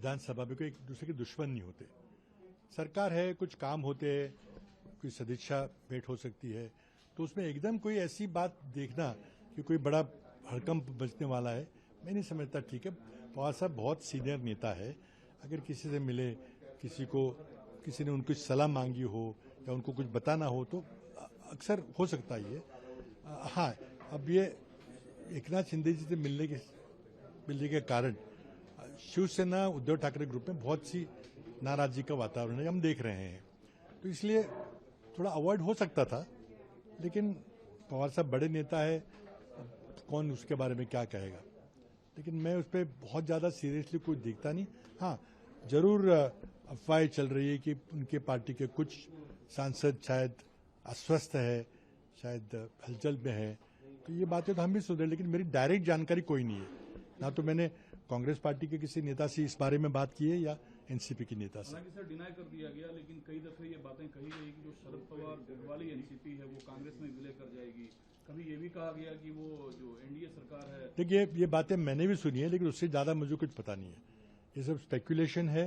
विधानसभा में कोई एक दूसरे के दुश्मन नहीं होते। सरकार है, कुछ काम होते हैं, कोई सदिच्छा भेंट हो सकती है, तो उसमें एकदम कोई ऐसी बात देखना कि कोई बड़ा हड़कंप बचने वाला है, मैं नहीं समझता ठीक है। पवार साहब बहुत सीनियर नेता है, अगर किसी से मिले, किसी ने उनको सलाह मांगी हो या उनको कुछ बताना हो तो अक्सर हो सकता ही है। हाँ, अब ये एकनाथ शिंदे जी से मिलने के कारण शिवसेना उद्धव ठाकरे ग्रुप में बहुत सी नाराजगी का वातावरण है, हम देख रहे हैं, तो इसलिए थोड़ा अवॉइड हो सकता था। लेकिन पवार साहब बड़े नेता है, कौन उसके बारे में क्या कहेगा, लेकिन मैं उस पर बहुत ज़्यादा सीरियसली कुछ देखता नहीं। हाँ, जरूर अफवाहें चल रही है कि उनके पार्टी के कुछ सांसद शायद अस्वस्थ है, शायद हलचल में है, तो ये बातें तो हम भी सुन रहे हैं, लेकिन मेरी डायरेक्ट जानकारी कोई नहीं है। ना तो मैंने कांग्रेस पार्टी के किसी नेता से इस बारे में बात की है या एनसीपी की नेता से। हालांकि सर डिनाई कर दिया गया, लेकिन कई दफे ये बातें कही गई कि जो शरद पवार गुट वाली एनसीपी है वो कांग्रेस में विलय कर जाएगी। कभी ये भी कहा गया कि वो जो एनडीए सरकार है। देखिए, ये बातें मैंने भी सुनी है, लेकिन उससे ज्यादा मुझे कुछ पता नहीं है। ये सब स्पेकुलेशन है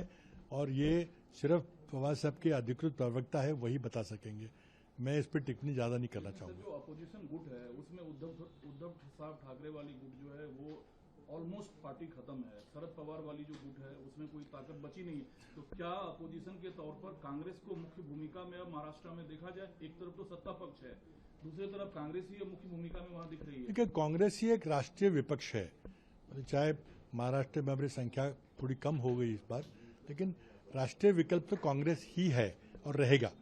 और ये सिर्फ पवार साहब के अधिकृत प्रवक्ता है, वही बता सकेंगे। मैं इस पर टिप्पणी ज्यादा नहीं करना चाहूंगा। जो अपोजिशन गुट है उसमें उद्धव साहब ठाकरे वाली गुट जो है वो ऑलमोस्ट पार्टी खत्म है। शरद पवार वाली जो गुट है उसमें कोई ताकत बची नहीं है। तो क्या अपोजिशन के तौर पर कांग्रेस को मुख्य भूमिका में अब महाराष्ट्र में देखा जाए? एक तरफ तो सत्ता पक्ष है, दूसरी तरफ कांग्रेस ही मुख्य भूमिका में वहां दिख रही है। देखिए, कांग्रेस ही एक राष्ट्रीय विपक्ष है, चाहे महाराष्ट्र में हमारी संख्या थोड़ी कम हो गई इस बार, लेकिन राष्ट्रीय विकल्प तो कांग्रेस ही है और रहेगा।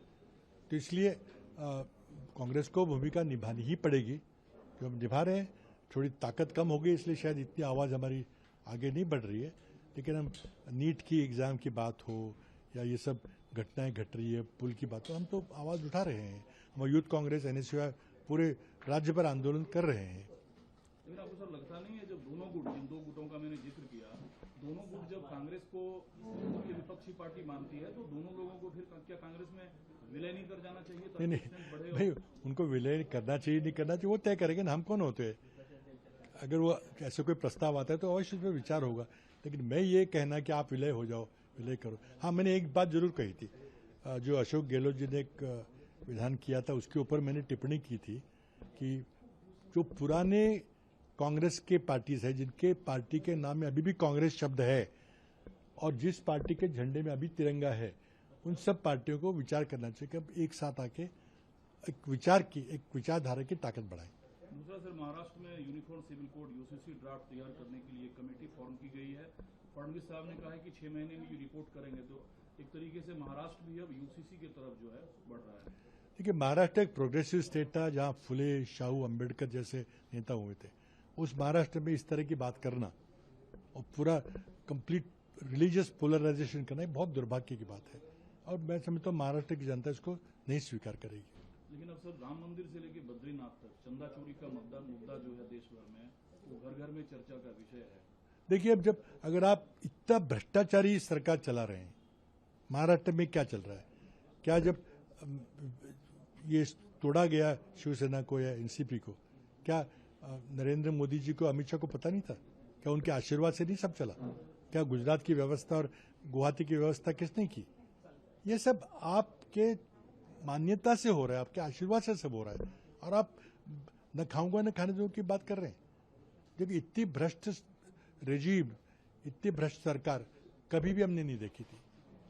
तो इसलिए कांग्रेस को भूमिका निभानी ही पड़ेगी, जो हम निभा रहे हैं। थोड़ी ताकत कम हो गई, इसलिए शायद इतनी आवाज हमारी आगे नहीं बढ़ रही है, लेकिन हम नीट की एग्जाम की बात हो या ये सब घटनाएं घट रही है, पुल की बात हो, हम तो आवाज उठा रहे हैं। हम यूथ कांग्रेस, एनएसयूआई पूरे राज्य भर आंदोलन कर रहे हैं। लेकिन आपको सर लगता नहीं है, जब दोनों गुट, जिन दो गुटों का मैंने जिक्र किया, दोनों गुट जब कांग्रेस को मुख्य विपक्षी पार्टी मानती है, तो दोनों लोगों को फिर क्या कांग्रेस में विलय नहीं कर जाना चाहिए? नहीं भाई, उनको विलय करना चाहिए नहीं करना चाहिए वो तय करेंगे ना, हम कौन होते हैं। अगर वो ऐसे कोई प्रस्ताव आता है तो अवश्य उस पर विचार होगा, लेकिन मैं ये कहना कि आप विलय हो जाओ, विलय करो। हाँ, मैंने एक बात जरूर कही थी, जो अशोक गहलोत जी ने एक विधान किया था उसके ऊपर मैंने टिप्पणी की थी कि जो पुराने कांग्रेस के पार्टीज है, जिनके पार्टी के नाम में अभी भी कांग्रेस शब्द है और जिस पार्टी के झंडे में अभी तिरंगा है, उन सब पार्टियों को विचार करना चाहिए कि अब एक साथ आके एक विचारधारा की ताकत बढ़ाएं। दूसरा सर, महाराष्ट्र में uniform civil code UCC draft तैयार करने के लिए कमेटी फॉर्म की गई है। फडणवीस साहब ने कहा है कि 6 महीने में ये रिपोर्ट करेंगे, तो एक तरीके से महाराष्ट्र भी अब यूसीसी की तरफ जो है बढ़ रहा है। देखिए, महाराष्ट्र एक प्रोग्रेसिव स्टेट था जहां फुले, शाहू, अंबेडकर जैसे नेता हुए थे। उस महाराष्ट्र में इस तरह की बात करना और पूरा कंप्लीट रिलीजियस पोलराइजेशन करना बहुत दुर्भाग्य की बात है, और मैं समझता हूँ महाराष्ट्र की जनता इसको नहीं स्वीकार करेगी। लेकिन अब सर, राम मंदिर से लेकर बद्रीनाथ तक चंदा चोरी का मुद्दा जो है देश भर में, वो घर घर में चर्चा का विषय है। देखिए, अब अगर आप इतना भ्रष्टाचारी सरकार चला रहे हैं, महाराष्ट्र में क्या चल रहा है? क्या जब ये तोड़ा गया शिवसेना को या एनसीपी को, क्या नरेंद्र मोदी जी को, अमित शाह को पता नहीं था? क्या उनके आशीर्वाद से नहीं सब चला? क्या गुजरात की व्यवस्था और गुवाहाटी की व्यवस्था किसने की? ये सब आपके मान्यता से हो रहा है, आपके आशीर्वाद से सब हो रहा है, और आप न खाऊंगा न खाने दूंगा की बात कर रहे हैं। देखिए, इतनी भ्रष्ट रेजीम, इतनी भ्रष्ट सरकार कभी भी हमने नहीं देखी थी।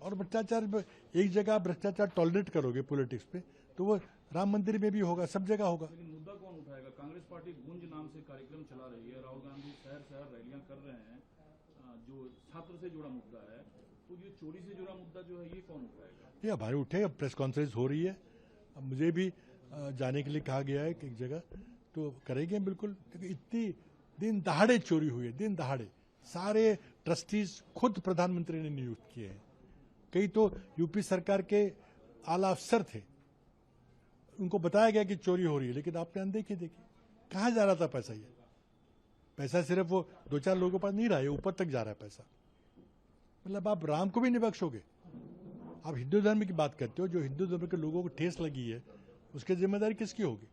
और भ्रष्टाचार, एक जगह भ्रष्टाचार टॉलरेट करोगे पॉलिटिक्स पे, तो वो राम मंदिर में भी होगा, सब जगह होगा। लेकिन मुद्दा कौन उठाएगा? कांग्रेस पार्टी गूंज नाम से कार्यक्रम चला रही है, राहुल गांधी शहर शहर रैलियां कर रहे हैं, जो छात्र से जुड़ा मुद्दा है, तो ये चोरी से जुड़ा मुद्दा जो है ये कौन उठाएगा? ये हमारे उठेगा, प्रेस कॉन्फ्रेंस हो रही है, अब मुझे भी जाने के लिए कहा गया है एक जगह, तो करेंगे बिल्कुल। इतनी दिन दहाड़े चोरी हुई है, दिन दहाड़े। सारे ट्रस्टीज खुद प्रधानमंत्री ने नियुक्त किए हैं, कई तो यूपी सरकार के आला अफसर थे, उनको बताया गया कि चोरी हो रही है, लेकिन आपने अनदेखी देखी। कहाँ जा रहा था पैसा? ये पैसा सिर्फ वो 2-4 लोगों पर नहीं रहा है, ऊपर तक जा रहा है पैसा। मतलब आप राम को भी नहीं बख्शोगे। आप हिंदू धर्म की बात करते हो, जो हिंदू धर्म के लोगों को ठेस लगी है उसकी जिम्मेदारी किसकी होगी?